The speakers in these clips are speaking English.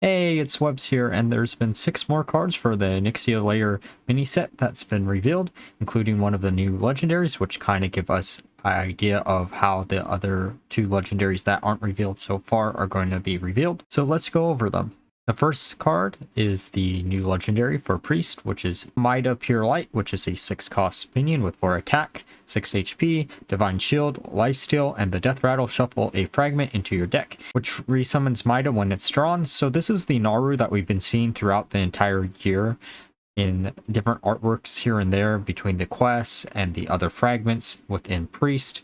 Hey, it's Webs here, and there's been 6 more cards for the Onyxia Lair mini set that's been revealed, including one of the new legendaries, which kind of give us an idea of how the other 2 legendaries that aren't revealed so far are going to be revealed. So let's go over them. The first card is the new legendary for Priest, which is Mida Pure Light, which is a 6-cost minion with 4 attack, 6 HP, Divine Shield, Lifesteal, and the Death Rattle. Shuffle a fragment into your deck, which resummons Mida when it's drawn. So this is the Naru that we've been seeing throughout the entire year in different artworks here and there between the quests and the other fragments within Priest.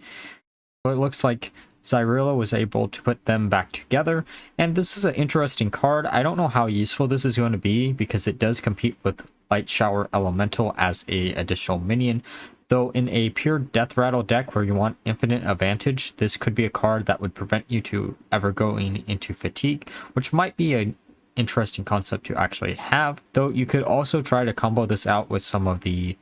So it looks like Zyrilla was able to put them back together, and this is an interesting card. I don't know how useful this is going to be because it does compete with Light Shower Elemental as a additional minion, though in a pure Death Rattle deck where you want infinite advantage, this could be a card that would prevent you to ever going into fatigue, which might be an interesting concept to actually have, though you could also try to combo this out with some of the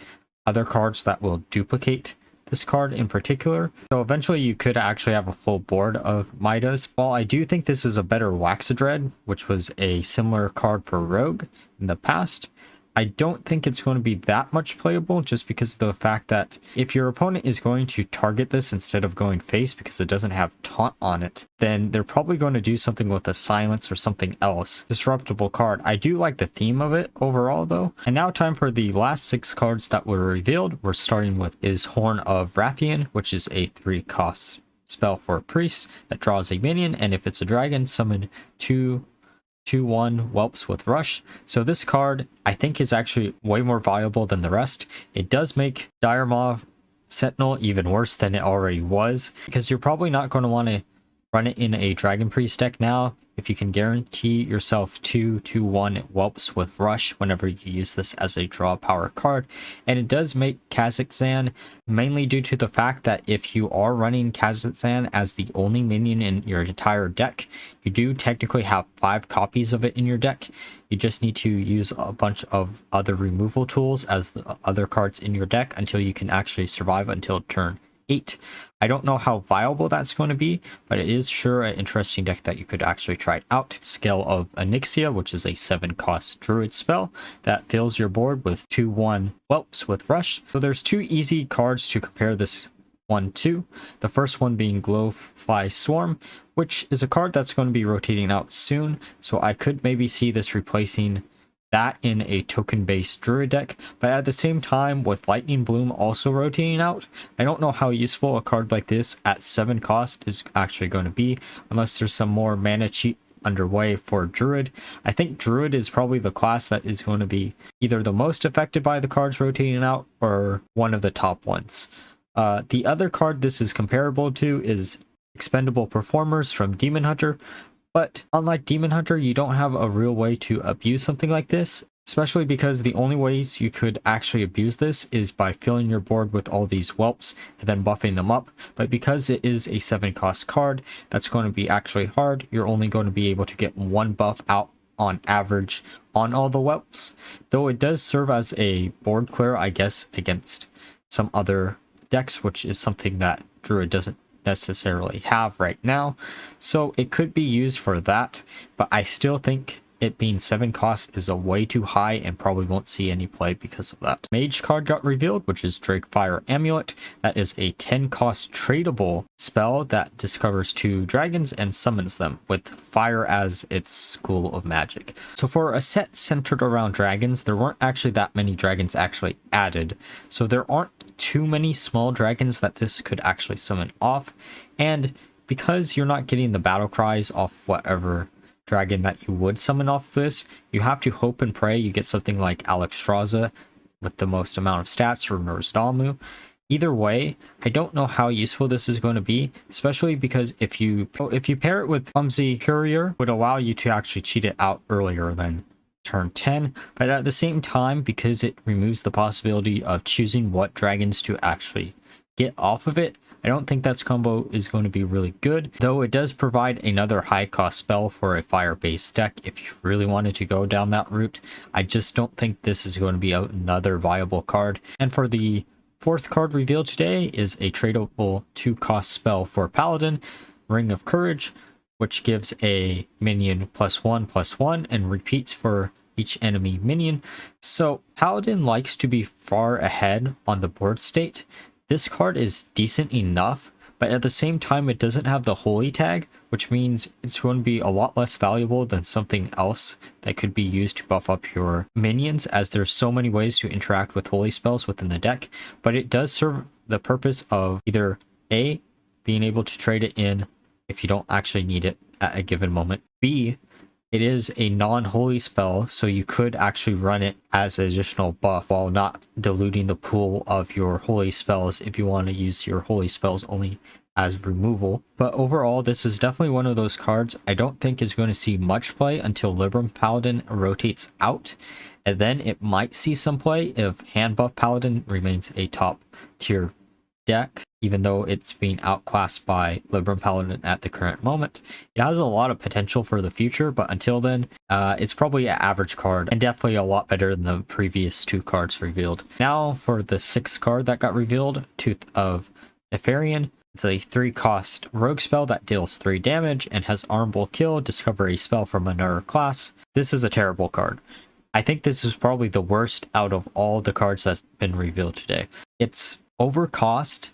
other cards that will duplicate this card in particular. So eventually you could actually have a full board of Midas. While I do think this is a better Waxadread, which was a similar card for Rogue in the past, I don't think it's going to be that much playable just because of the fact that if your opponent is going to target this instead of going face because it doesn't have taunt on it, then they're probably going to do something with a silence or something else. Disruptible card. I do like the theme of it overall though. And now time for the last 6 cards that were revealed. We're starting with is Horn of Wrathion, which is a 3-cost spell for a priest that draws a minion, and if it's a dragon, summon 2/1 whelps with rush. So this card I think is actually way more valuable than the rest. It does make Dire Maw Sentinel even worse than it already was, because you're probably not going to want to run it in a Dragon Priest deck now if you can guarantee yourself 2/1 whelps with rush whenever you use this as a draw power card. And it does make Kazakhstan, mainly due to the fact that if you are running Kazakhstan as the only minion in your entire deck, you do technically have 5 copies of it in your deck. You just need to use a bunch of other removal tools as the other cards in your deck until you can actually survive until turn 8. I don't know how viable that's going to be, but it is sure an interesting deck that you could actually try out. Scale of Onyxia, which is a 7-cost Druid spell that fills your board with 2/1 whelps with rush. So there's 2 easy cards to compare this one to. The first one being Glowfly Swarm, which is a card that's going to be rotating out soon, so I could maybe see this replacing that in a token-based Druid deck. But at the same time, with Lightning Bloom also rotating out, I don't know how useful a card like this at 7 cost is actually going to be, unless there's some more mana cheat underway for Druid. I think Druid is probably the class that is going to be either the most affected by the cards rotating out or one of the top ones. The other card this is comparable to is Expendable Performers from Demon Hunter. But unlike Demon Hunter, you don't have a real way to abuse something like this, especially because the only ways you could actually abuse this is by filling your board with all these whelps and then buffing them up. But because it is a 7-cost card, that's going to be actually hard. You're only going to be able to get 1 buff out on average on all the whelps, though it does serve as a board clear, I guess, against some other decks, which is something that Druid doesn't necessarily have right now, so it could be used for that. But I still think it being 7 cost is a way too high and probably won't see any play because of that. Mage card got revealed, which is Drakefire Amulet. That is a 10-cost tradable spell that discovers 2 dragons and summons them with fire as its school of magic. So for a set centered around dragons, there weren't actually that many dragons actually added, so there aren't too many small dragons that this could actually summon off. And because you're not getting the battle cries off whatever dragon that you would summon off this, you have to hope and pray you get something like Alexstrasza with the most amount of stats, or Nozdalmu. Either way, I don't know how useful this is going to be, especially because if you pair it with Clumsy Courier, would allow you to actually cheat it out earlier than turn 10, but at the same time, because it removes the possibility of choosing what dragons to actually get off of it, I don't think that combo is going to be really good, though it does provide another high cost spell for a fire-based deck if you really wanted to go down that route. I just don't think this is going to be another viable card. And for the 4th card revealed today is a tradable 2-cost spell for Paladin, Ring of Courage, which gives a minion +1/+1 and repeats for each enemy minion. So Paladin likes to be far ahead on the board state. This card is decent enough, but at the same time it doesn't have the holy tag, which means it's going to be a lot less valuable than something else that could be used to buff up your minions, as there's so many ways to interact with holy spells within the deck. But it does serve the purpose of either A, being able to trade it in if you don't actually need it at a given moment, B, it is a non-holy spell, so you could actually run it as an additional buff while not diluting the pool of your holy spells if you want to use your holy spells only as removal. But overall, this is definitely one of those cards I don't think is going to see much play until Libram Paladin rotates out, and then it might see some play if hand buff Paladin remains a top tier deck, even though it's being outclassed by Libram Paladin at the current moment. It has a lot of potential for the future, but until then, it's probably an average card and definitely a lot better than the previous 2 cards revealed. Now for the 6th card that got revealed, Tooth of Nefarian. It's a 3-cost rogue spell that deals 3 damage and has honorable kill, discover a spell from another class. This is a terrible card. I think this is probably the worst out of all the cards that's been revealed today. It's overcost.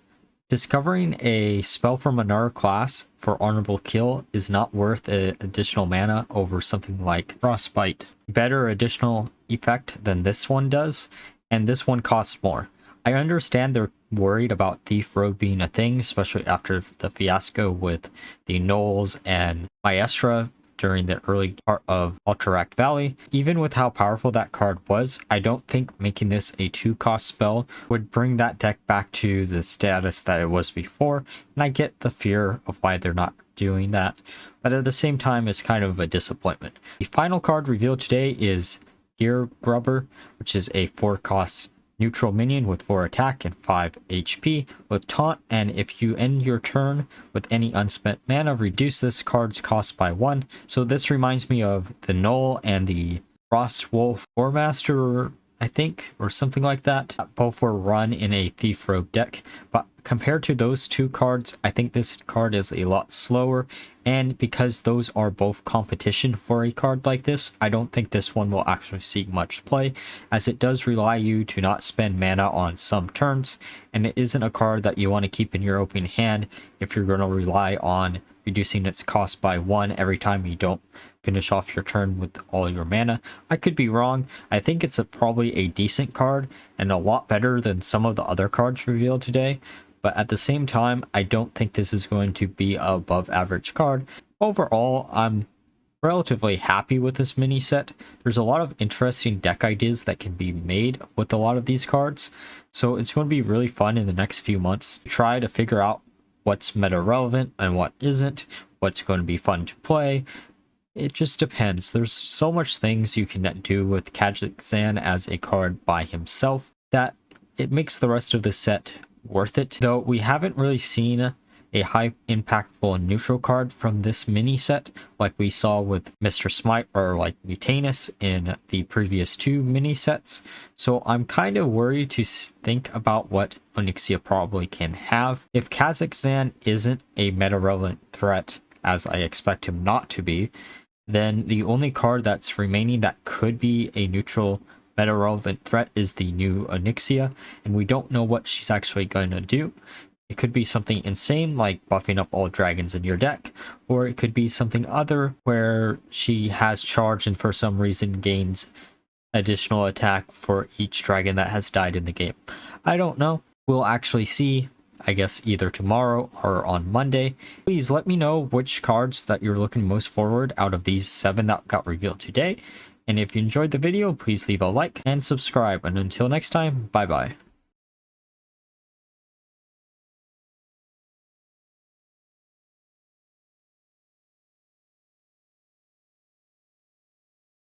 Discovering a spell from another class for honorable kill is not worth additional mana over something like Frostbite. Better additional effect than this one does, and this one costs more. I understand they're worried about Thief Rogue being a thing, especially after the fiasco with the Gnolls and Maestra during the early part of Alterac Valley. Even with how powerful that card was, I don't think making this a 2-cost spell would bring that deck back to the status that it was before, and I get the fear of why they're not doing that, but at the same time it's kind of a disappointment. The final card revealed today is Grubber, which is a 4-cost neutral minion with 4 attack and 5 HP with taunt, and if you end your turn with any unspent mana, reduce this card's cost by 1. So this reminds me of the Gnoll and the Frost Wolf War Master, I think, or something like that. Both were run in a Thief Rogue deck, but compared to those 2 cards, I think this card is a lot slower, and because those are both competition for a card like this, I don't think this one will actually see much play, as it does rely you to not spend mana on some turns, and it isn't a card that you want to keep in your open hand if you're going to rely on reducing its cost by 1 every time you don't finish off your turn with all your mana. I could be wrong. I think it's probably a decent card and a lot better than some of the other cards revealed today, but at the same time, I don't think this is going to be an above average card. Overall, I'm relatively happy with this mini set. There's a lot of interesting deck ideas that can be made with a lot of these cards, so it's going to be really fun in the next few months to try to figure out what's meta relevant and what isn't, what's going to be fun to play. It just depends. There's so much things you can do with Kazakhstan as a card by himself that it makes the rest of the set worth it. Though we haven't really seen a high impactful neutral card from this mini set like we saw with Mr. Smite or like Mutanus in the previous 2 mini sets. So I'm kind of worried to think about what Onyxia probably can have. If Kazakhstan isn't a meta relevant threat, as I expect him not to be, then the only card that's remaining that could be a neutral meta relevant threat is the new Onyxia, and we don't know what she's actually going to do. It could be something insane like buffing up all dragons in your deck, or it could be something other where she has charge and for some reason gains additional attack for each dragon that has died in the game. I don't know. We'll actually see, I guess, either tomorrow or on Monday. Please let me know which cards that you're looking most forward out of these 7 that got revealed today. And if you enjoyed the video, please leave a like and subscribe. And until next time, bye bye.